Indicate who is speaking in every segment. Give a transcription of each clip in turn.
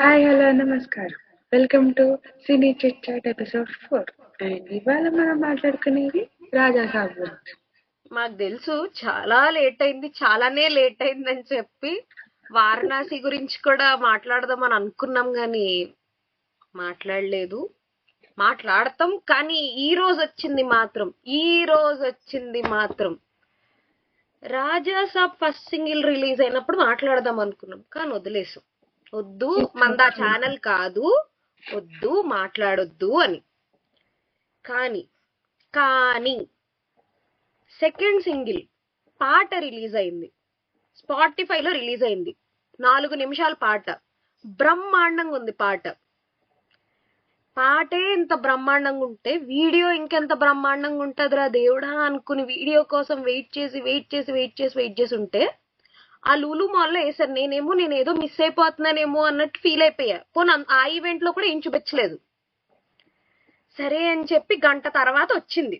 Speaker 1: Hi hello నమస్కారం. Welcome to cine chit chat episode 4. And ఇవాళ మనం మాట్లాడుకునేది రాజా సాబ్ గురించి.
Speaker 2: మాకు తెలుసు చాలా లేట్ అయింది, చాలానే లేట్ అయిందని చెప్పి వారణాసి గురించి కూడా మాట్లాడదామని అనుకున్నాం కానీ మాట్లాడలేదు. మాట్లాడతాం కానీ ఈ రోజు వచ్చింది మాత్రం రాజా సాబ్ ఫస్ట్ సింగిల్ రిలీజ్ అయినప్పుడు మాట్లాడదాం అనుకున్నాం కానీ వదిలేసాం. వద్దు, మందా ఛానల్ కాదు, వద్దు మాట్లాడొద్దు అని. కానీ సెకండ్ సింగిల్ పాట రిలీజ్ అయింది, స్పాటిఫైలో రిలీజ్ అయింది. 4 నిమిషాల పాట, బ్రహ్మాండంగా ఉంది. పాటే ఇంత బ్రహ్మాండంగా ఉంటే వీడియో ఇంకెంత బ్రహ్మాండంగా ఉంటదిరా దేవుడా అనుకుని వీడియో కోసం వెయిట్ చేసి ఉంటే ఆ లూలు మాల్లో వేసారు. నేనేదో మిస్ అయిపోతున్నానేమో అన్నట్టు ఫీల్ అయిపోయా. పోనీ ఆ ఈవెంట్ లో కూడా ఏం చూపించలేదు. సరే అని చెప్పి గంట తర్వాత వచ్చింది.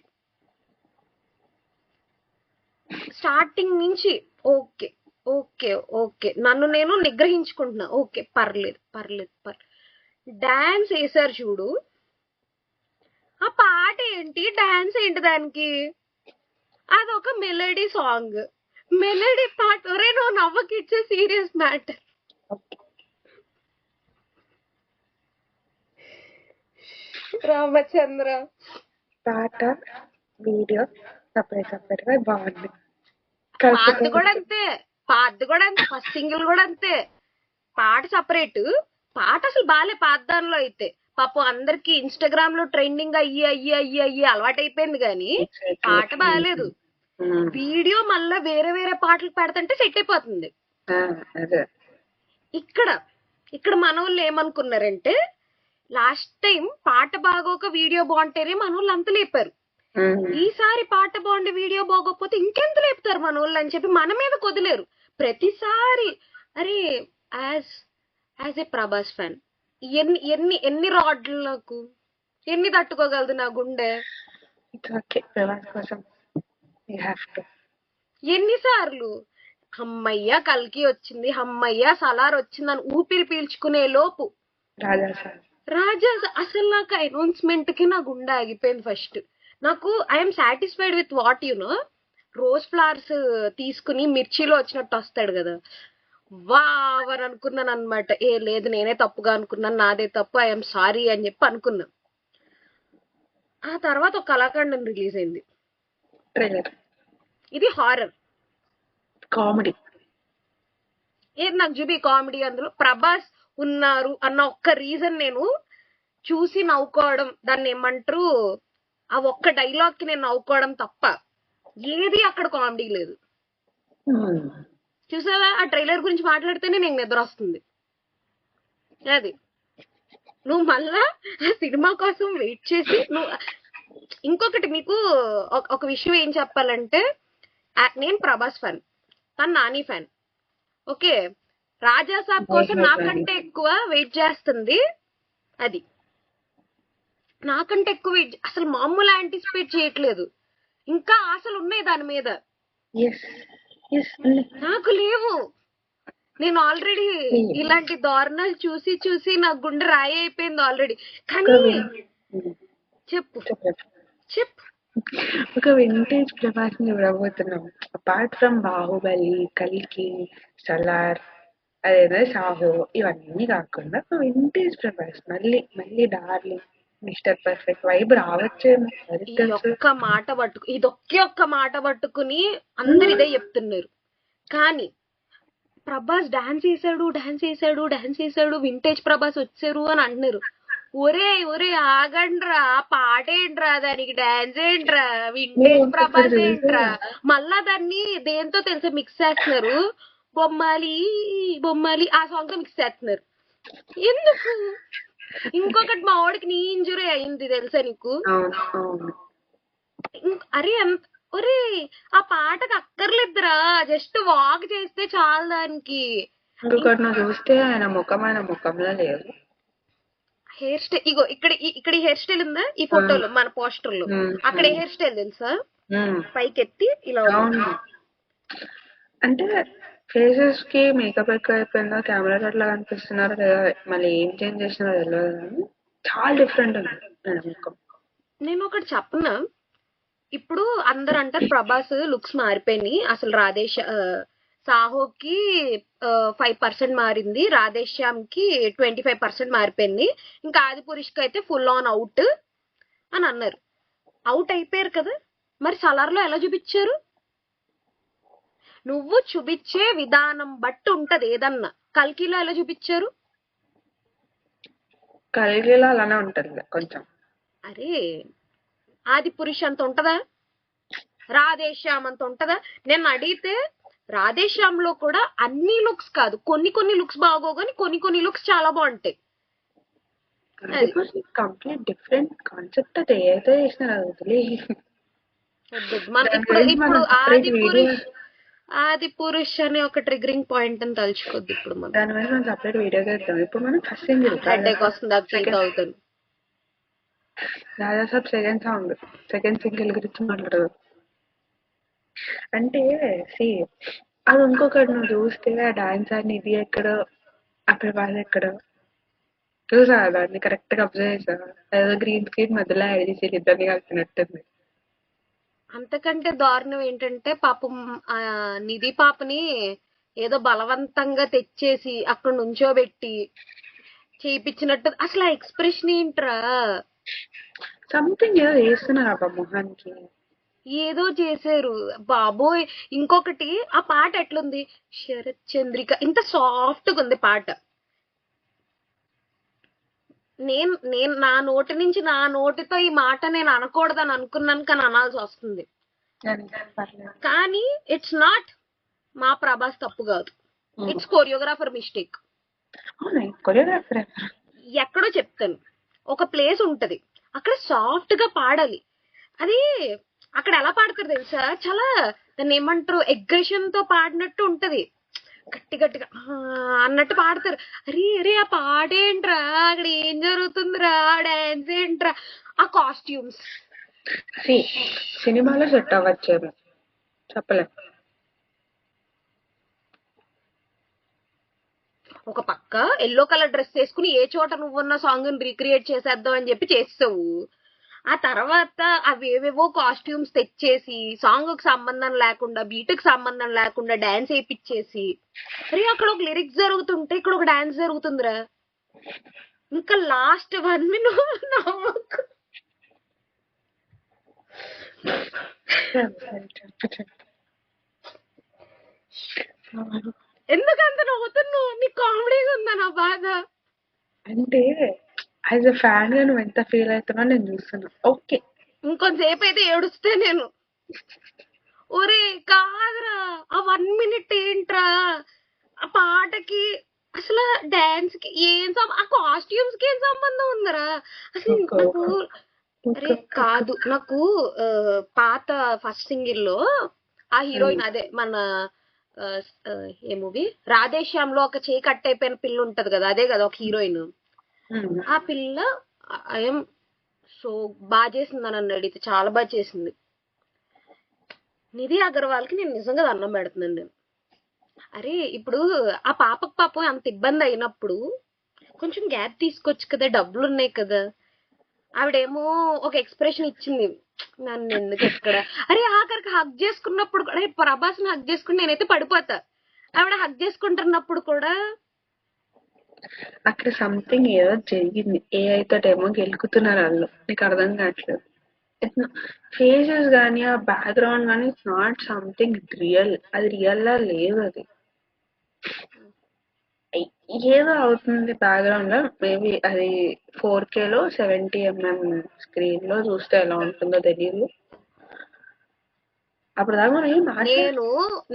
Speaker 2: స్టార్టింగ్ నుంచి ఓకే ఓకే ఓకే నన్ను నేను నిగ్రహించుకుంటున్నా. ఓకే పర్లేదు. డాన్స్ వేసారు చూడు, ఆ పాట ఏంటి, డాన్స్ ఏంటి దానికి? అదొక మెలడీ సాంగ్, మెలడీ పాట. ఒరే నువ్వు నవ్వకి, ఇచ్చే సీరియస్ మ్యాటర్. రామచంద్ర
Speaker 1: పాట వీడియో సపరేట్ గా బాగుంది.
Speaker 2: పాత కూడా అంతే, ఫస్ట్ సింగిల్ కూడా అంతే. పాట సపరేట్, పాట అసలు బాలే పాత దానిలో అయితే. పాపం అందరికి ఇన్స్టాగ్రామ్ లో ట్రెండింగ్ అయ్యి అలవాటు అయిపోయింది కానీ పాట బాగాలేదు. వీడియో మళ్ళా వేరే పాటలు పెడతంటే సెట్ అయిపోతుంది. ఇక్కడ మన వాళ్ళు ఏమనుకున్నారంటే, లాస్ట్ టైం పాట బాగోక వీడియో బాగుంటేనే మన వాళ్ళు అంత లేపారు. ఈసారి పాట బాగుండి వీడియో బాగోకపోతే ఇంకెంత లేపుతారు మన వాళ్ళు అని చెప్పి మన మీద కొదిలేరు ప్రతిసారి. అరే యాజ్ ఏ ప్రభాస్ ఫ్యాన్ ఎన్ని రాడ్లకు ఎన్ని తట్టుకోగలదు నా గుండె? ఎన్నిసార్లు అమ్మయ్య కల్కి వచ్చింది, అమ్మయ్య సలార్ వచ్చిందని ఊపిరి పీల్చుకునే లోపు రాజా అసలు నాకు అనౌన్స్మెంట్ కి నా గుండె ఆగిపోయింది. ఫస్ట్ నాకు I'm satisfied with what rose flowers తీసుకుని మిర్చిలో వచ్చినట్టు వస్తాడు కదా, వావ్ అని అనుకున్నాను అనమాట. లేదు నేనే తప్పుగా అనుకున్నాను, నాదే తప్పు, ఐఎమ్ సారీ అని చెప్పి అనుకున్నా. ఆ తర్వాత ఒక కళాఖండం రిలీజ్ అయింది. ఇది హారర్
Speaker 1: కామెడీ.
Speaker 2: ఏది నాకు చూపి కామెడీ. అందులో ప్రభాస్ ఉన్నారు అన్న ఒక్క రీజన్ నేను చూసి నవ్వుకోవడం, దాన్ని ఏమంటారు, ఆ ఒక్క డైలాగ్ కి నేను నవ్వుకోవడం తప్ప ఏది అక్కడ కామెడీ లేదు. చూసావా, ఆ ట్రైలర్ గురించి మాట్లాడితేనే నేను నిద్ర వస్తుంది. అది నువ్వు మళ్ళా ఆ సినిమా కోసం వెయిట్ చేసి నువ్వు. ఇంకొకటి మీకు ఒక విషయం ఏం చెప్పాలంటే, నేను ప్రభాస్ ఫ్యాన్, తను నాని ఫ్యాన్. ఓకే, రాజా సాబ్ కోసం నాకంటే ఎక్కువ వెయిట్ చేస్తుంది. అది నాకంటే ఎక్కువ వెయిట్, అసలు మామూలు యాంటిసిపేట్ చేయట్లేదు. ఇంకా ఆశలు ఉన్నాయి దాని మీద, నాకు లేవు. నేను ఆల్రెడీ ఇలాంటి దారుణాలు చూసి నా గుండె రాయి అయిపోయింది ఆల్రెడీ. కానీ చెప్పు
Speaker 1: ఒక వింటేజ్ ప్రభాస్ ని చూడబోతున్నాం. అపార్ట్ ఫ్రమ్ బాహుబలి, కల్కి, సలార్, అదేదో సాహో, ఇవన్నీ కాకుండా ఒక వింటేజ్ ప్రభాస్ మళ్ళీ డార్లింగ్, మిస్టర్ పర్ఫెక్ట్ వైబ్ రావచ్చేమో.
Speaker 2: ఒక్క మాట పట్టుకుని అందరు ఇదే చెప్తున్నారు. కానీ ప్రభాస్ డాన్స్ చేశాడు, వింటేజ్ ప్రభాస్ వచ్చారు అని అంటున్నారు. ఒరే ఆగండ్రా, పాట ఏంట్రా, దానికి డాన్స్ ఏంట్రా, వింటేజ్ ప్రభాస్ ఏంట్రా? మళ్ళా దాన్ని దేంతో తెలుసా మిక్స్ చేస్తున్నారు, బొమ్మాలి ఆ సాంగ్ తో మిక్స్ చేస్తున్నారు. ఎందుకు? ఇంకొకటి మా వాడికి నీ ఇంజురీ అయింది తెలుసా నీకు? ఒరే ఆ పాటకు అక్కర్లేదురా, జస్ట్ వాక్ చేస్తే చాలు దానికి.
Speaker 1: చూస్తే ఆయన ముఖంలో లేదు.
Speaker 2: హెయిర్ స్టైల్ ఇగో ఇక్కడ హెయిర్ స్టైల్ ఉందా ఈ ఫోటోలో, మన పోస్టర్ లో. అక్కడ హెయిర్ స్టైల్ తెలుసా, పైకెత్తి ఇలా
Speaker 1: అంటే ఫేసెస్ కి మేకప్ ఎక్కువ అయిపోయిందా, కెమెరా అట్లా కనిపిస్తున్నారో లేదా, మళ్ళీ ఏం చేంజ్ చేసినారో తెలియదు కానీ చాలా డిఫరెంట్ ఉంది మేకప్.
Speaker 2: నేను ఒకటి చెప్పనా, ఇప్పుడు అందరు అంటారు ప్రభాస్ లుక్స్ మారిపోయినాయి, అసలు సాహోకి 5% మారింది, రాధేశ్యామ్ కి 25% మారిపోయింది, ఇంకా ఆదిపురుష్కి అయితే ఫుల్ ఆన్ అవుట్ అని అన్నారు. అవుట్ అయిపోయారు కదా, మరి సలార్లో ఎలా చూపించారు? నువ్వు చూపించే విధానం బట్టి ఉంటది ఏదన్నా. కల్కిలో ఎలా చూపించారు?
Speaker 1: కల్కిలో అలానే ఉంటది కొంచెం.
Speaker 2: అరే ఆదిపురుష్ అంత ఉంటదా, రాధేశ్యామ్ అంత ఉంటదా? నేను అడిగితే రాధేశ్యామ్ లో కూడా అన్ని లుక్స్ కాదు, కొన్ని లుక్స్ బాగోగాని కొన్ని లుక్స్ చాలా బాగుంటాయి.
Speaker 1: Complete different concept. అది ఏదైతే చేసినారు వదిలే.
Speaker 2: ఇప్పుడు ఆదిపురుష్ అనే ఒక ట్రిగరింగ్ పాయింట్ అని తలుచుకోద్దు. ఇప్పుడు మనం
Speaker 1: దాని మీద మనం సపరేట్ వీడియో చేద్దాం. ఇప్పుడు మనం ఫస్ట్ సింగిల్
Speaker 2: హెడేక్ వస్తుంది, అవుతాను.
Speaker 1: రాజాసాబ్ సెకండ్ సింగిల్ గురించి మాట్లాడదు. అంటే అది ఇంకొకటి నువ్వు చూస్తే ఆ డాన్స్ అని ఇది ఎక్కడ, అక్కడ వాళ్ళు ఎక్కడ చూసా దాన్ని కరెక్ట్ గా అబ్జర్వ్ చేసా. ఏదో గ్రీన్ స్క్రీన్ మధ్యలో యాడ్ చేసి ఇద్దరిని కలిపినట్టుంది.
Speaker 2: అంతకంటే దారుణం ఏంటంటే పాపం నిధి పాపని ఏదో బలవంతంగా తెచ్చేసి అక్కడ నుంచోబెట్టి చేయించినట్టు. అసలు ఆ ఎక్స్ప్రెషన్ ఏంట్రా?
Speaker 1: సంథింగ్ ఏదో చేస్తున్నారు అబ్బా మొహానికి,
Speaker 2: ఏదో చేశారు బాబోయ్. ఇంకొకటి ఆ పాట ఎట్లుంది, శరత్ చంద్రిక, ఇంత సాఫ్ట్ గా ఉంది పాట. నేను నా నోటి నుంచి నా నోటితో ఈ మాట నేను అనకూడదని అనుకున్నాను, కానీ అనాల్సి వస్తుంది. కానీ ఇట్స్ నాట్ మా ప్రభాస్ తప్పు కాదు, ఇట్స్ కొరియోగ్రాఫర్ మిస్టేక్. ఎక్కడో చెప్తాను, ఒక ప్లేస్ ఉంటది అక్కడ సాఫ్ట్ గా పాడాలి. అది అక్కడ ఎలా పాడతారు తెలుసా, చాలా దాన్ని ఏమంటారు, అగ్రెషన్ తో పాడినట్టు ఉంటది, గట్టిగా అన్నట్టు పాడతారు. అరే ఆ పాడేంట్రా, అక్కడ ఏం జరుగుతుందిరా, డాన్స్ ఏంట్రా, ఆ కాస్ట్యూమ్స్
Speaker 1: సినిమాలో సెట్ అవ్వచ్చేమో చెప్పలేం.
Speaker 2: ఒక పక్క ఎల్లో కలర్ డ్రెస్ వేసుకుని ఏ చోట నువ్వున్న సాంగ్ రీక్రియేట్ చేసేద్దాం అని చెప్పి చేస్తావు. ఆ తర్వాత అవేవేవో కాస్ట్యూమ్స్ తెచ్చేసి సాంగ్ కి సంబంధం లేకుండా, బీట్ కి సంబంధం లేకుండా డాన్స్ వేయించేసి, అరే అక్కడ ఒక లిరిక్స్ జరుగుతుంటే ఇక్కడ ఒక డాన్స్ జరుగుతుందిరా. ఇంకా లాస్ట్ 1 minute నవ్వకు. ఎందుకంత నవ్వుతున్నావు? నీ కామెడీగా ఉందా నా బాధ? అంటే
Speaker 1: యాజ్ అ ఫ్యాన్ గా నువ్వు ఎంత ఫీల్ అవుతున్నా నేను చూస్తున్నా. ఓకే,
Speaker 2: ఇంకొంతసేపు అయితే ఏడుస్తే నేను. ఒరే కాదురా, ఆ 1 minute ఏంట్రా, ఆ పాటకి అసలు డాన్స్ కి ఏం ఆ కాస్ట్యూమ్స్ కి ఏం సంబంధం ఉందరా అసలు? నాకు అరే కాదు, నాకు పాత ఫస్ట్ సింగిల్ లో ఆ హీరోయిన్, అదే మన ఏ మూవీ, రాధేశ్యామ్ లో ఒక చేయి కట్ అయిపోయిన పిల్ల ఉంటది కదా, అదే కదా ఒక హీరోయిన్. ఆ పిల్ల ఐఎం సో బాగా చేసింది అని అడిగితే చాలా బాగా చేసింది. నిధి అగర్వాల్కి నేను నిజంగా దండం పెడుతున్నాను నేను. అరే ఇప్పుడు ఆ పాపకు పాపం అంత ఇబ్బంది అయినప్పుడు కొంచెం గ్యాప్ తీసుకోవచ్చు కదా, డబ్బులు ఉన్నాయి కదా. ఆవిడేమో ఒక ఎక్స్ప్రెషన్ ఇచ్చింది, నన్ను ఎందుకు ఎక్కడ, అరే ఆఖరికి హగ్ చేసుకున్నప్పుడు కూడా, ప్రభాస్ని హగ్ చేసుకుని నేనైతే పడిపోతా, ఆవిడ హగ్ చేసుకుంటున్నప్పుడు కూడా
Speaker 1: అక్కడ సంథింగ్ ఏదో జరిగింది. ఏఐ తోటేమో గెలుకుతున్నారు వాళ్ళు, నీకు అర్థం కావట్లేదు. ఫేసెస్ కానీ ఆ బ్యాక్గ్రౌండ్ కానీ ఇట్స్ నాట్ సంథింగ్ రియల్. అది రియల్ లా లేదు. అది ఏదో అవుతుంది బ్యాక్గ్రౌండ్ లో. మేబీ అది 4K లో 70mm స్క్రీన్ లో చూస్తే ఎలా ఉంటుందో తెలియదు. అప్పుడు దాకా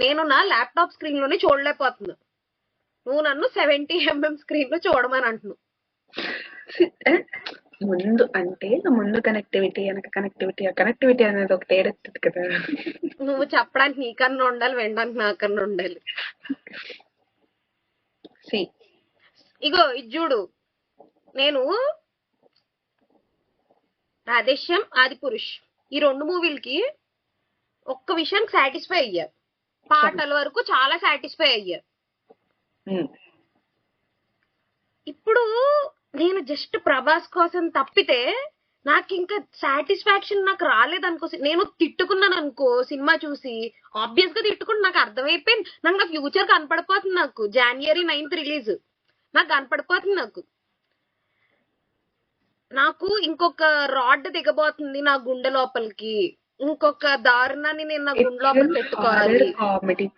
Speaker 2: నేను నా ల్యాప్టాప్ స్క్రీన్ లోనే చూడలేకపోతున్నా, నువ్వు నన్ను 70mm స్క్రీన్ లో చూడమని అంటున్నావు. ముందు కనెక్టివిటీ, వెనక కనెక్టివిటీ, ఆ కనెక్టివిటీ అనేది ఒకటి ఏడెత్తుంది కదా. నువ్వు చెప్పడానికి నీకన్నా ఉండాలి, వినడానికి నాకన్నా ఉండాలి. ఇగో ఇది చూడు, నేను రాధేశ్యామ్, ఆదిపురుష్ ఈ 2 మూవీలకి ఒక్క విషయానికి సాటిస్ఫై అయ్యా. పాటల వరకు చాలా సాటిస్ఫై అయ్యా. ఇప్పుడు నేను జస్ట్ ప్రభాస్ కోసం తప్పితే నాకు ఇంకా సాటిస్ఫాక్షన్ నాకు రాలేదనుకో. నేను తిట్టుకున్నాను అనుకో సినిమా చూసి, ఆబ్వియస్ గా తిట్టుకుని నాకు అర్థమైపోయింది. నాకు నా ఫ్యూచర్ కనపడిపోతుంది. నాకు January 9th రిలీజ్ నాకు కనపడిపోతుంది. నాకు ఇంకొక రాడ్ దిగబోతుంది నా గుండె లోపలికి, ఇంకొక దారుణాన్ని నేను నా గుండె లోపల పెట్టుకోవాలి.
Speaker 1: Comedy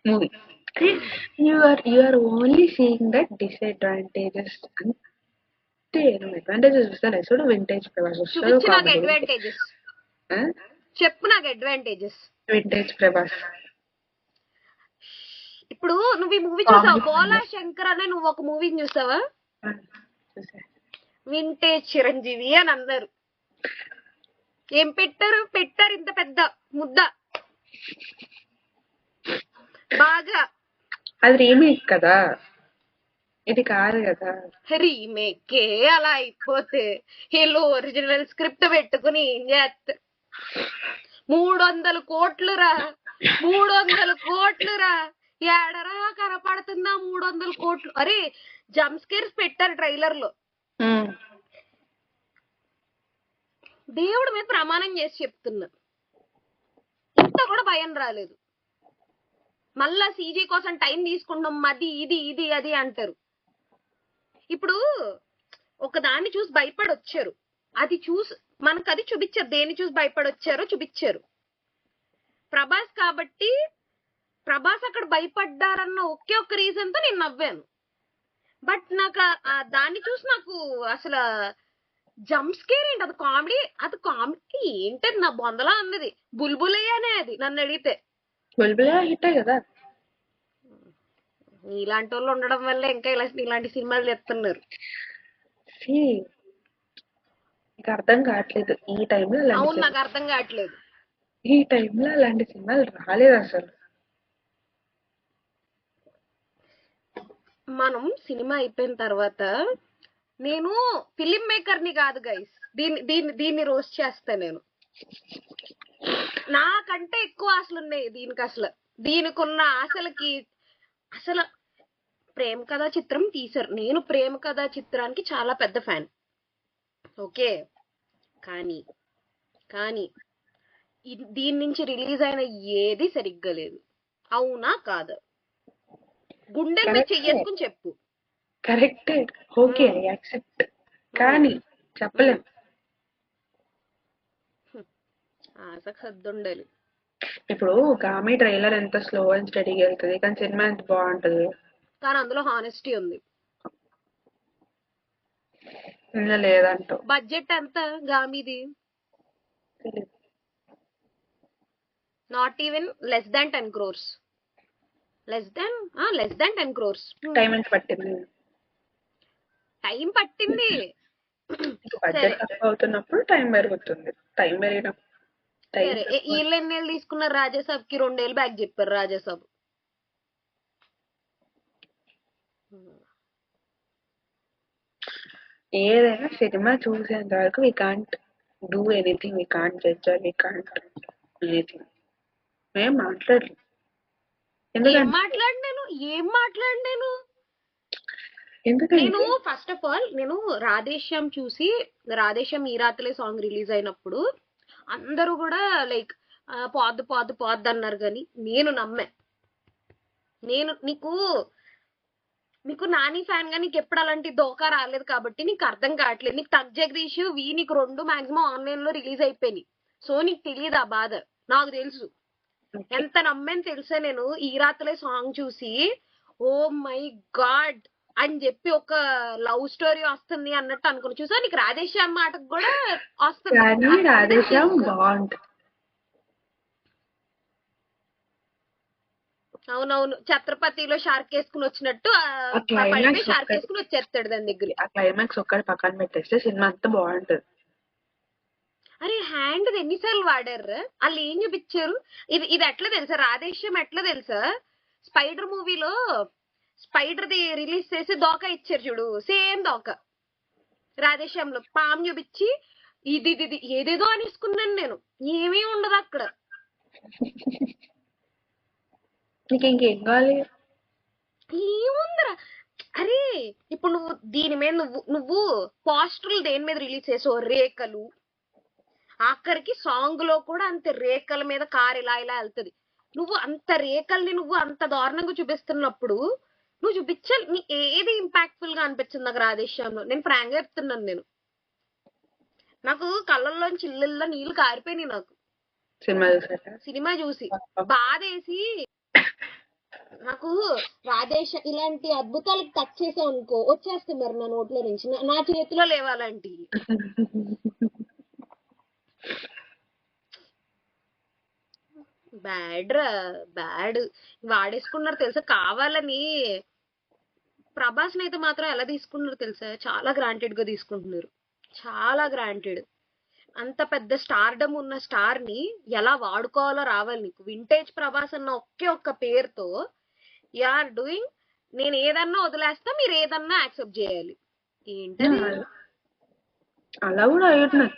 Speaker 1: movie. you are only seeing that disadvantages. అంతే, నువ్వు అడ్వాంటేజెస్ చూస్తాను. చూడు వింటేజ్ ప్రభాస్ వస్తాడు.
Speaker 2: చూపించు నాకు అడ్వాంటేజెస్, చెప్పు నాకు అడ్వాంటేజెస్.
Speaker 1: వింటేజ్ ప్రభాస్
Speaker 2: ఇప్పుడు నువ్వు ఈ మూవీ చూసావా? బోలా శంకర్ అనే నువ్వు ఒక మూవీని చూసావా? వింటేజ్ చిరంజీవి అని అన్నారు. ఏం పెట్టారు ఇంత పెద్ద ముద్ద. బాగా
Speaker 1: అది రీమేక్ కదా, ఇది కాదు కదా.
Speaker 2: రీమేక్ అలా అయిపోతే వీళ్ళు ఒరిజినల్ స్క్రిప్ట్ పెట్టుకుని ఏం చేస్తారు? 300 కోట్లురా, 300 కోట్లురా. ఏడరా కనపడుతుందా 300 కోట్లు? అరే జంప్ స్కేర్స్ పెట్టారు ట్రైలర్ లో. దేవుడి మీద ప్రమాణం చేసి చెప్తున్నా, ఇంత కూడా భయం రాలేదు. మళ్ళా సీజీ కోసం టైం తీసుకుంటాం, అది ఇది ఇది అది అంటారు. ఇప్పుడు ఒక దాన్ని చూసి భయపడి వచ్చారు, అది చూసి మనకు అది చూపించారు. దేన్ని చూసి భయపడి వచ్చారో చూపించారు. ప్రభాస్ కాబట్టి ప్రభాస్ అక్కడ భయపడ్డారన్న ఒకే ఒక్క రీజన్ తో నేను నవ్వాను. బట్ నాకు దాన్ని చూసి నాకు అసలు జంప్ స్కేర్ ఏంటి, అది కామెడీ ఏంటది నా బొందలా అన్నది. బుల్బులయ్యానే అది నన్ను అడిగితే.
Speaker 1: హిట్టే కదా.
Speaker 2: ఇలాంటి వాళ్ళు ఉండడం వల్ల ఇంకా ఇలాంటి సినిమాలు చెప్తున్నారు.
Speaker 1: అర్థం కావట్లేదు ఈ టైంలో.
Speaker 2: అవును, నాకు అర్థం కావట్లేదు
Speaker 1: ఈ టైంలో అలాంటి సినిమాలు రాలేదు అసలు.
Speaker 2: మనం సినిమా అయిపోయిన తర్వాత, నేను ఫిలిం మేకర్ ని కాదు గైస్, దీన్ని రోస్ట్ చేస్తా. నేను నాకంటే ఎక్కువ ఆశలు ఉన్నాయి దీనికి. అసలు దీనికి ఉన్న ఆశలకి అసలు ప్రేమ కథా చిత్రం తీశారు. నేను ప్రేమ కథా చిత్రానికి చాలా పెద్ద ఫ్యాన్. ఓకే, కానీ దీని నుంచి రిలీజ్ అయిన ఏది సరిగ్గా లేదు. అవునా కాదా? గుండెల మీద చెయ్యేసుకుని చెప్పు.
Speaker 1: Correct, okay, accept. కానీ చెప్పలేం.
Speaker 2: ఆశకు సర్దుండాలి.
Speaker 1: ఇప్పుడు గామి ట్రైలర్ ఎంత స్లో అండ్ స్టడీగా వెళ్తుంది, కానీ సినిమా ఎంత బాగుంటది.
Speaker 2: కానీ అందులో హానెస్టీ ఉంది.
Speaker 1: లేదంటూ
Speaker 2: బడ్జెట్ ఎంత గామిది? Not even less than 10 crores. Less than 10 crores.
Speaker 1: Time ఎంత పట్టింది?
Speaker 2: టైం పట్టింది.
Speaker 1: బడ్జెట్ తక్కువ అవుతున్నప్పుడు టైం పెరుగుతుంది. టైం పెరిగినప్పుడు
Speaker 2: సరే, వీళ్ళు ఎన్నేళ్ళు తీసుకున్నారు? రాజాసాబ్ కి 2 ఏళ్ళు బ్యాక్ చెప్పారు. రాజాసాబ్
Speaker 1: ఏదైనా సినిమా చూసేంత వరకు we can't do anything, we can't judge, we can't anything. ఏం మాట్లాడలేదు.
Speaker 2: ఏం మాట్లాడినాను? నేను ఫస్ట్ ఆఫ్ ఆల్ నేను రాధేశ్యామ్ చూసి, రాధేశ్యామ్ ఈ రాత్రులే సాంగ్ రిలీజ్ అయినప్పుడు అందరూ కూడా లైక్ పోద్దు అన్నారు. కానీ నేను నమ్మా. నేను నీకు నాని ఫ్యాన్ గా నీకు ఎప్పుడు అలాంటి దోకా రాలేదు కాబట్టి నీకు అర్థం కావట్లేదు. నీకు తగ్ జగదీష్ నీకు 2 మాక్సిమం ఆన్లైన్ లో రిలీజ్ అయిపోయినాయి. సో నీకు తెలియదు ఆ బాధ. నాకు తెలుసు ఎంత నమ్మని తెలుసా. నేను ఈ రాత్రులే సాంగ్ చూసి ఓ మై గాడ్ అని చెప్పి ఒక లవ్ స్టోరీ వస్తుంది అన్నట్టు అనుకుని చూసా. నీకు రాధేశ్యామ్ మాటకు కూడా వస్తుంది.
Speaker 1: రాధేశ్యామ్ బాగుంటుంది.
Speaker 2: అవునవును, ఛత్రపతిలో షార్క్ వేసుకుని వచ్చినట్టు షార్క్ వేసుకుని వచ్చేస్తాడు దాని దగ్గర.
Speaker 1: ఆ క్లైమాక్స్ ఒక్కటి పక్కన పెట్టేస్తే సినిమా అంతా బాగుంటది.
Speaker 2: అరే హ్యాండ్ ఎన్నిసార్లు వాడారు? వాళ్ళు ఏం చూపించారు? ఇది ఎట్లా తెలుసా? రాధేశ్యామ్ ఎట్లా తెలుసా? స్పైడర్ మూవీలో స్పైడర్ ది రిలీజ్ చేసి దోక ఇచ్చారు చూడు, సేమ్ దోక రాధేశ్యామ్ లో పాము చూపించి ఇది ఏదేదో అనేసుకున్నాను నేను. ఏమీ ఉండదు అక్కడ.
Speaker 1: నీకు ఇంకేం కావాలి?
Speaker 2: ఏముందిరా, అరే ఇప్పుడు నువ్వు దీని మీద నువ్వు పోస్టర్లు దేని మీద రిలీజ్ చేసావు? రేఖలు. ఆఖరికి సాంగ్ లో కూడా అంతే, రేఖల మీద కార్ ఇలా ఇలా వెళ్తుంది. నువ్వు అంత రేఖల్ని నువ్వు అంత దారుణంగా చూపిస్తున్నప్పుడు నువ్వు చూపించాలి. నీ ఏది ఇంపాక్ట్ఫుల్ గా అనిపించింది నాకు రాధేశ్యామ్లో? నేను ఫ్రాంక్ గా చెప్తున్నాను. నాకు కళ్ళల్లోంచి ఇళ్ళల్లో నీళ్లు కారిపోయినాయి నాకు సినిమా చూసి. బాధేసి నాకు రాధేశ ఇలాంటి అద్భుతాలకు టచ్ చేసావు అనుకో, వచ్చేస్తాయి మరి నా నోట్లో నుంచి. నా చేతిలో లేవాలంటి. బ్యాడ్ రా, బ్యాడ్. వాడేసుకున్నారు తెలుసా కావాలని. ప్రభాస్ అయితే మాత్రం ఎలా తీసుకుంటున్నారు తెలుసా? చాలా గ్రాంటెడ్ గా తీసుకుంటున్నారు, చాలా గ్రాంటెడ్. అంత పెద్ద స్టార్డమ్ ఉన్న స్టార్ ని ఎలా వాడుకోవాలో రావాలి నీకు. వింటేజ్ ప్రభాస్ అన్న ఒక్క పేరుతో ఆర్ డూయింగ్. నేను ఏదన్నా వదిలేస్తా, మీరు ఏదన్నా యాక్సెప్ట్ చేయాలి. ఏంటది?
Speaker 1: అలా కూడా అయ్యున్నారు.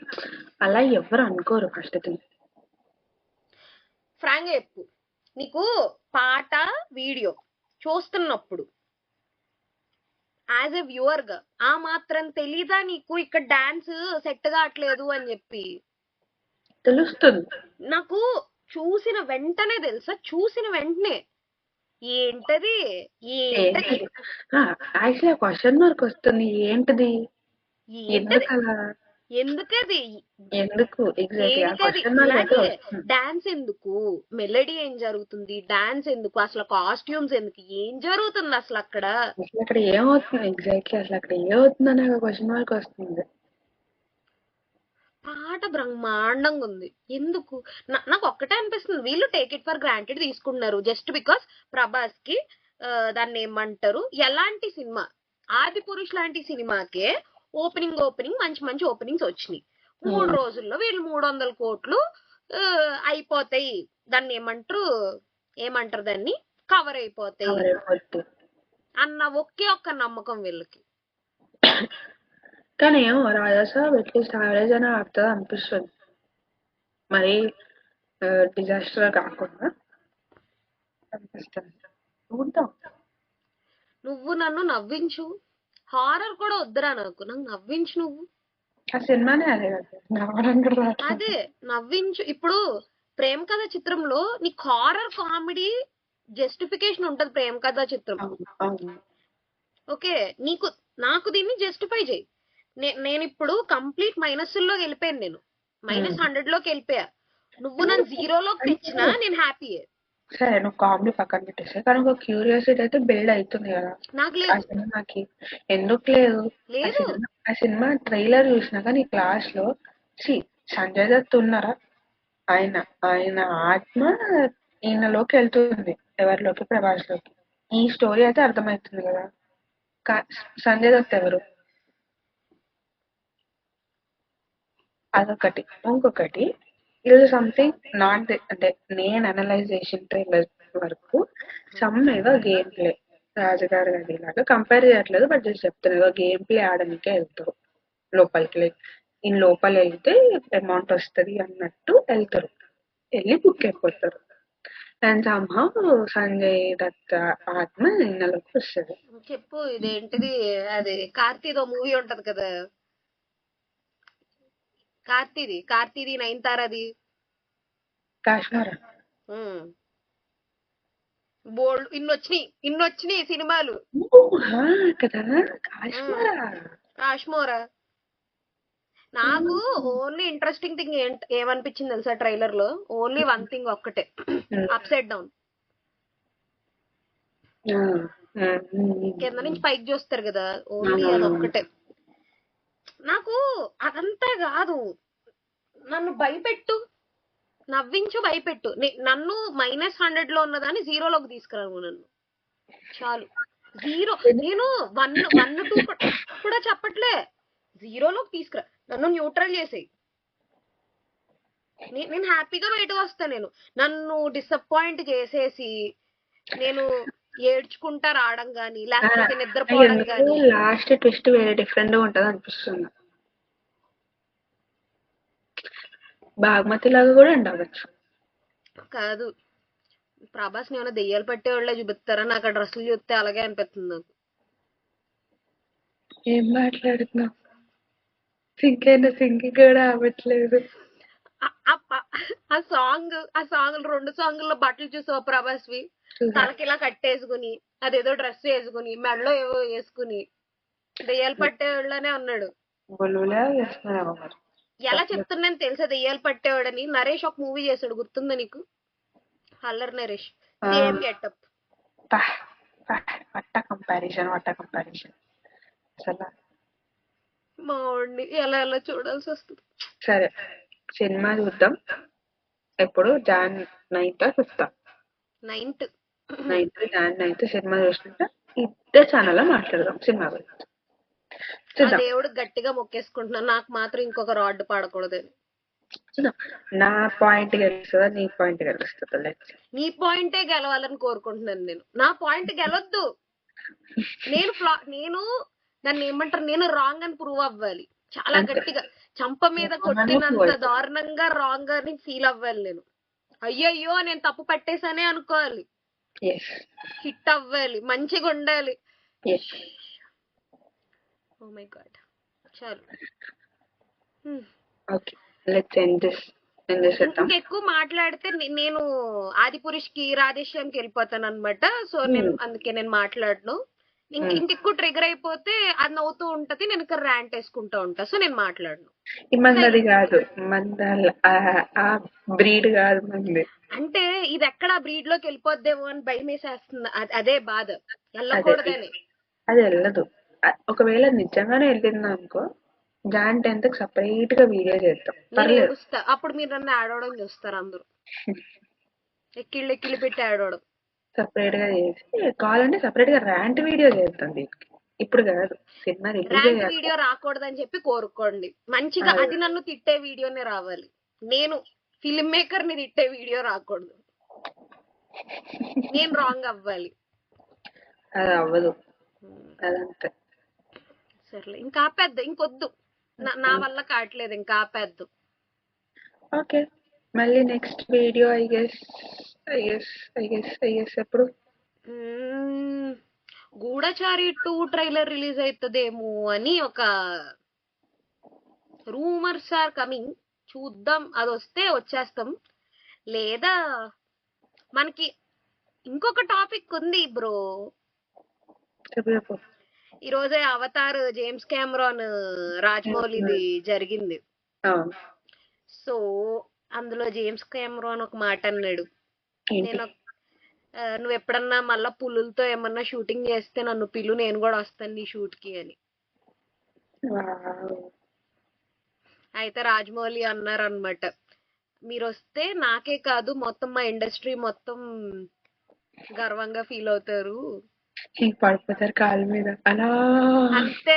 Speaker 1: అలా ఎవరు అనుకోరు. ఫస్ట్ థింగ్
Speaker 2: ఫ్రాంక్ చెప్పు, నీకు పాట వీడియో చూస్తున్నప్పుడు యాజ్ ఎ వ్యూవర్ గా ఆ మాత్రం తెలీదా నీకు ఇక్కడ డాన్స్ సెట్ కావట్లేదు అని చెప్పి?
Speaker 1: తెలుస్తుంది
Speaker 2: నాకు. చూసిన వెంటనే తెలుసా, చూసిన వెంటనే ఏంటది ఏంటది
Speaker 1: యాక్చువల్లీ క్వశ్చన్ మార్క్ వస్తుంది. ఏంటది?
Speaker 2: ఎందుకది?
Speaker 1: ఎందుకు
Speaker 2: డాన్స్ ఎందుకు? మెలడీ ఏం జరుగుతుంది? డాన్స్ ఎందుకు? అసలు కాస్ట్యూమ్స్ ఎందుకు? ఏం జరుగుతుంది అసలు అక్కడ?
Speaker 1: అక్కడ ఏమవుతుంది ఎగ్జాక్ట్లీ? అసలు అక్కడ ఏమవుతుంది అనే క్వశ్చన్ మార్క్ వస్తుంది.
Speaker 2: పాట బ్రహ్మాండంగా ఉంది. ఎందుకు? నాకు ఒక్కటే అనిపిస్తుంది, వీళ్ళు టేక్ ఇట్ ఫర్ గ్రాంటెడ్ తీసుకున్నారు జస్ట్ బికాస్ ప్రభాస్ కి దాన్ని ఏమంటారు, ఎలాంటి సినిమా ఆది పురుష్ లాంటి సినిమాకే ఓపెనింగ్ మంచి ఓపెనింగ్స్ వచ్చినాయి. 3 రోజుల్లో వీళ్ళు 300 కోట్లు అయిపోతాయి, దాన్ని ఏమంటారు దాన్ని కవర్ అయిపోతాయి అన్న ఒక్క నమ్మకం వీళ్ళకి.
Speaker 1: కానీ ఏమో రాజాసాబ్ అట్లీస్ట్ యావరేజ్ అనే ఆడుతుంది అనిపిస్తుంది. మరి డిజాస్టర్ కాకుండా అనిపిస్తుంది.
Speaker 2: నువ్వు నన్ను నవ్వించు. హారర్ కూడా వద్దురా నాకు నవ్వించు. నువ్వు
Speaker 1: ఆ సినిమానే
Speaker 2: అదే నవ్వించు. ఇప్పుడు ప్రేమ కథ చిత్రంలో నీకు హారర్ కామెడీ జస్టిఫికేషన్ ఉంటది. ప్రేమ కథ చిత్రం ఓకే, నాకు దీన్ని జస్టిఫై చేయి. నేను ఇప్పుడు కంప్లీట్ మైనస్లోకి వెళ్ళిపోయాను. నేను -100 లోకి వెళ్ళిపోయా. నువ్వు నన్ను 0లోకి తెచ్చినా నేను హ్యాపీయే.
Speaker 1: సరే, నువ్వు కామెడీ పక్కన పెట్టేసా, కానీ ఒక క్యూరియాసిటీ అయితే బిల్డ్ అవుతుంది కదా
Speaker 2: నాకు లేదు.
Speaker 1: ఆ సినిమాకి ఎందుకు లేదు? ఆ సినిమా ట్రైలర్ చూసినాక నీ క్లాస్ లో సంజయ్ దత్ ఉన్నారా? ఆయన ఆత్మ ఈయనలోకి వెళ్తుంది. ఎవరిలోకి? ప్రభాస్ లోకి. ఈ స్టోరీ అయితే అర్థమవుతుంది కదా. సంజయ్ దత్ ఎవరు? అదొకటి. ఇంకొకటి, ఇది సంథింగ్ నాట్ అంటే నేను అనలైజ్ చేసిన ట్రైలర్ వరకు సమ్ ఏదో గేమ్ ప్లే రాజుగారు అది ఇలాగా కంపేర్ చేయట్లేదు, బట్ జస్ట్ చెప్తాను. ఏదో గేమ్ ప్లే ఆడడానికే వెళ్తారు లోపలికి. లైక్ ఈ లోపల వెళ్తే అమౌంట్ వస్తుంది అన్నట్టు వెళ్తారు, వెళ్ళి బుక్ అయిపోతారు. అండ్ సమ్హౌ సంజయ్ దత్ ఆత్మ ఇన్నలోకి వస్తుంది.
Speaker 2: చెప్పు, ఇదేంటిది? అది కార్తీదో మూవీ ఉంటది కదా, కార్తీది నయనతారది,
Speaker 1: కాశ్మీర్.
Speaker 2: బోల్డ్ ఇన్నొచ్చినాయి సినిమాలు
Speaker 1: కదా.
Speaker 2: కాశ్మీరా. నాకు ఓన్లీ ఇంట్రెస్టింగ్ థింగ్ ఏమనిపించింది తెలుసా ట్రైలర్ లో? ఓన్లీ వన్ థింగ్ ఒక్కటే, అప్సైడ్ డౌన్. కింద నుంచి పైకి చూస్తారు కదా, ఓన్లీ అదొక్కటే. నాకు అదంతా కాదు, నన్ను భయపెట్టు, నవ్వించు, భయపెట్టు. నన్ను -100 లో ఉన్నదాన్ని 0లోకి తీసుకురాను. నన్ను చాలు. 0 నేను 1, 2 కూడా చెప్పట్లే, 0లోకి తీసుకురా. నన్ను న్యూట్రల్ చేసేయి. నేను హ్యాపీగా బయటకు వస్తా. నన్ను డిసప్పాయింట్ చేసేసి నేను ఏడ్చుకుంటా రావడం గానీ, లేకపోతే నిద్రపోవడం గానీ.
Speaker 1: లాస్ట్ ట్విస్ట్ వేరే డిఫరెంట్ గా ఉంటది అనిపిస్తుంది. బాగ్మతి లాగా కూడా ఉండవచ్చు.
Speaker 2: కాదు, ప్రభాస్ ఏమైనా దెయ్యాలు పట్టేవాళ్ళే చూపిస్తారా? నాకు ఆ డ్రెస్సులు చూస్తే అలాగే అనిపిస్తుంది నాకు.
Speaker 1: ఏం మాట్లాడుతున్నావు? సింక్ అయినా సింక్ కూడా అవ్వట్లేదు.
Speaker 2: ఆ సాంగ్ 2 సాంగుల్లో బట్టలు చూసావు ప్రభాస్వి? తలకి ఇలా కట్టేసుకుని అదేదో డ్రెస్ వేసుకుని మెడలో ఏవో వేసుకుని దెయ్యాలు పట్టేవాళ్ళనే ఉన్నాడు. ఎలా చెప్తున్నాను తెలుసా దెయ్యాలు పట్టేవాడని? నరేష్ ఒక మూవీ చేశాడు, గుర్తుందా నీకు? Allari Naresh, same getup.
Speaker 1: Comparison అసలు
Speaker 2: మా వాడిని ఎలా ఎలా చూడాల్సి వస్తుంది.
Speaker 1: సరే, సినిమా చూద్దాం. ఎప్పుడు? John 9th or 5th?
Speaker 2: 9th.
Speaker 1: John 9th cinema చూసినాక ఇదే ఛానల్ లో మాట్లాడదాం సినిమా గురించి.
Speaker 2: దేవుడు గట్టిగా మొక్కేసుకుంటున్నా, నాకు మాత్రం ఇంకొక రాడ్ పడకూడదని.
Speaker 1: చూద్దాం, నా పాయింట్ గెలుస్తుందా నీ పాయింట్ గెలుస్తుందా?
Speaker 2: నీ పాయింటే గెలవాలని కోరుకుంటున్నాను నేను. నా పాయింట్ గెలవద్దు. నేను దాన్ని ఏమంటారు, నేను రాంగ్ అని ప్రూవ్ అవ్వాలి. చాలా గట్టిగా చంప మీద కొట్టినంత దారుణంగా రాంగ్ అని ఫీల్ అవ్వాలి నేను. అయ్యయ్యో నేను తప్పు పట్టేసానే అనుకోవాలి. హిట్ అవ్వాలి, మంచిగా ఉండాలి. ఓ మై గాడ్, చాలు. ఇంకెక్కువ మాట్లాడితే నేను ఆదిపురుష్కి రాధేశ్యామ్కి వెళ్ళిపోతాను అనమాట. సో నేను అందుకే నేను మాట్లాడను. ఇంకెక్కువ ట్రిగర్ అయిపోతే అది నవ్వుతూ ఉంటది, నేను ఇక్కడ ర్యాంట్ వేసుకుంటూ ఉంటా. సో నేను మాట్లాడను.
Speaker 1: కాదు, బ్రీడ్ కాదు మంది.
Speaker 2: అంటే ఇది ఎక్కడ బ్రీడ్ లోకి వెళ్ళిపోద్దేమో అని భయం వేసేస్తుంది. అదే బాధ, వెళ్ళకూడదని.
Speaker 1: అది వెళ్ళదు. ఒకవేళ నిజంగానే వెళ్ళింది అనుకో, జాన్ 10th సెపరేట్ గా వీడియో చేస్తాం.
Speaker 2: అప్పుడు మీరు నన్ను ఆడవడం చూస్తారు అందరూ. ఎక్కిళ్ళు పెట్టి ఆడవడం
Speaker 1: సెపరేట్ గా చేసి, కావాలంటే సెపరేట్ గా ర్యాంట్ వీడియో చేస్తాం. ఇప్పుడు కాదు, సినిమా
Speaker 2: ర్యాంట్ వీడియో రాకూడదని చెప్పి కోరుకోండి. మంచిగా అది నన్ను తిట్టే వీడియోనే రావాలి. నేను ఫిల్మ్ మేకర్ ని తిట్టే వీడియో రాకూడదు. నేను రాంగ్ అవ్వాలి.
Speaker 1: అది అవ్వదు. అదంతే.
Speaker 2: సర్లే, ఇంకా ఆపేద్దు. ఇంకొద్దు, నా వల్ల కావట్లేదు, ఇంకా ఆపేద్దు.
Speaker 1: ఓకే, మళ్ళీ నెక్స్ట్ వీడియో ఐ గెస్ ఎప్పుడు?
Speaker 2: గూఢచారి 2 ట్రైలర్ రిలీజ్ అవుతుందేమో అని ఒక రూమర్స్ ఆర్ కమింగ్. చూద్దాం, అది వస్తే వచ్చేస్తాం. లేదా మనకి ఇంకొక టాపిక్ ఉంది బ్రో. ఈరోజే అవతార్ జేమ్స్ కెమెరాన్ రాజమౌళిది జరిగింది. సో అందులో జేమ్స్ కెమెరాన్ ఒక మాట అన్నాడు, నువ్వు ఎప్పుడన్నా మళ్ళా పులులతో ఏమన్నా షూటింగ్ చేస్తే నన్ను పిలు, నేను కూడా వస్తాను నీ షూట్ కి అని. అయితే రాజమౌళి అన్నారు అనమాట, మీరు వస్తే నాకే కాదు మొత్తం మా ఇండస్ట్రీ మొత్తం గర్వంగా ఫీల్ అవుతారు,
Speaker 1: పడిపోతారు కాళ్ళ మీద అలా
Speaker 2: అంతే.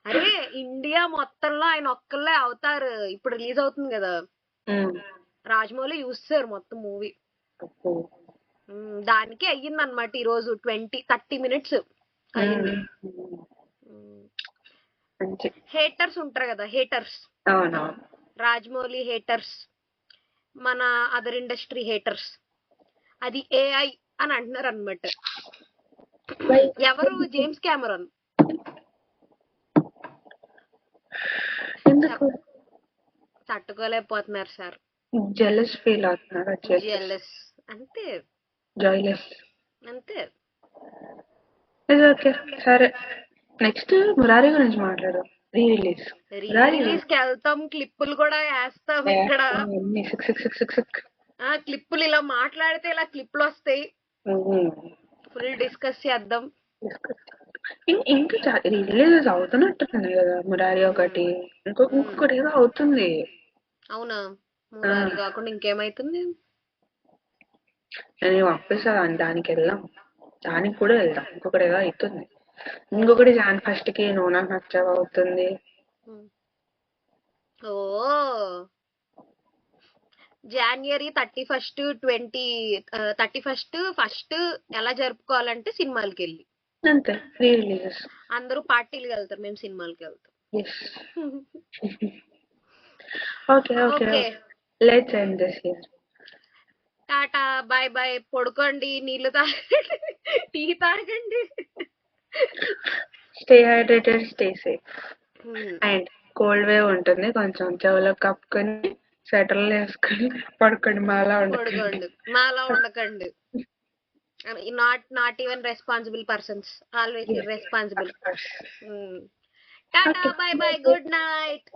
Speaker 2: అరే ఇండియా మొత్తంలో ఆయన ఒక్కళ్ళే అవతార్ ఇప్పుడు రిలీజ్ అవుతుంది కదా, రాజమౌళి చూస్తారు మొత్తం మూవీ. దానికి అయ్యింది అనమాట ఈరోజు 30 minutes అయ్యింది. హేటర్స్ ఉంటారు కదా, హేటర్స్, రాజమౌళి హేటర్స్, మన అదర్ ఇండస్ట్రీ హేటర్స్, అది ఏఐ అని అంటున్నారు అనమాట. ఎవరు? James Cameron. తట్టుకోలేకపోతున్నారు సార్.
Speaker 1: జెలస్ ఫీల్ అవుతున్నారు.
Speaker 2: జెలస్ అంతే,
Speaker 1: జాయ్లెస్
Speaker 2: అంతే.
Speaker 1: ఓకే సరే, నెక్స్ట్ మురారి గురించి మాట్లాడు.
Speaker 2: రిలీజ్ కి వెళ్తాం, క్లిప్పులు కూడా వేస్తాం ఇక్కడ. క్లిప్పులు ఇలా మాట్లాడితే ఇలా క్లిప్పులు వస్తాయి, ఫుల్ డిస్కస్ చేద్దాం.
Speaker 1: ఇంకా రిలీజ్ అవుతున్నట్టున్నాయి కదా, మురారి ఒకటి, ఇంకొకటి ఏదో అవుతుంది.
Speaker 2: అవునా? మురారి కాకుండా ఇంకేమైతుంది?
Speaker 1: నేను పంపిస్తా, దానికి వెళ్దాం, దానికి కూడా వెళ్దాం. ఇంకొకటి ఏదో అవుతుంది, ఇంకొకటి జాన్ 1st కి నువ్వు నాకు నచ్చవు అవుతుంది.
Speaker 2: ఓ January 31st 1st ఎలా జరుపుకోవాలంటే సినిమాలకి వెళ్ళి,
Speaker 1: అంతే. ఫ్రీ రిలీజెస్,
Speaker 2: అందరూ పార్టీలు వెళ్తారు, మేము సినిమాలకి వెళ్తాం.
Speaker 1: Okay okay, let's end this here.
Speaker 2: Tata bye bye, పడుకోండి, నీళ్లు తాగండి, టీ తాగండి.
Speaker 1: Stay hydrated, stay safe. And cold wave ఉంటుంది, కొంచెం చెవులో కప్పుకొని స్వెటర్లు వేసుకొని పడుకోండి. మాలా
Speaker 2: పడుకోండి, మాలా ఉండకండి. Not even responsible persons, always irresponsible. Tata bye bye, good night.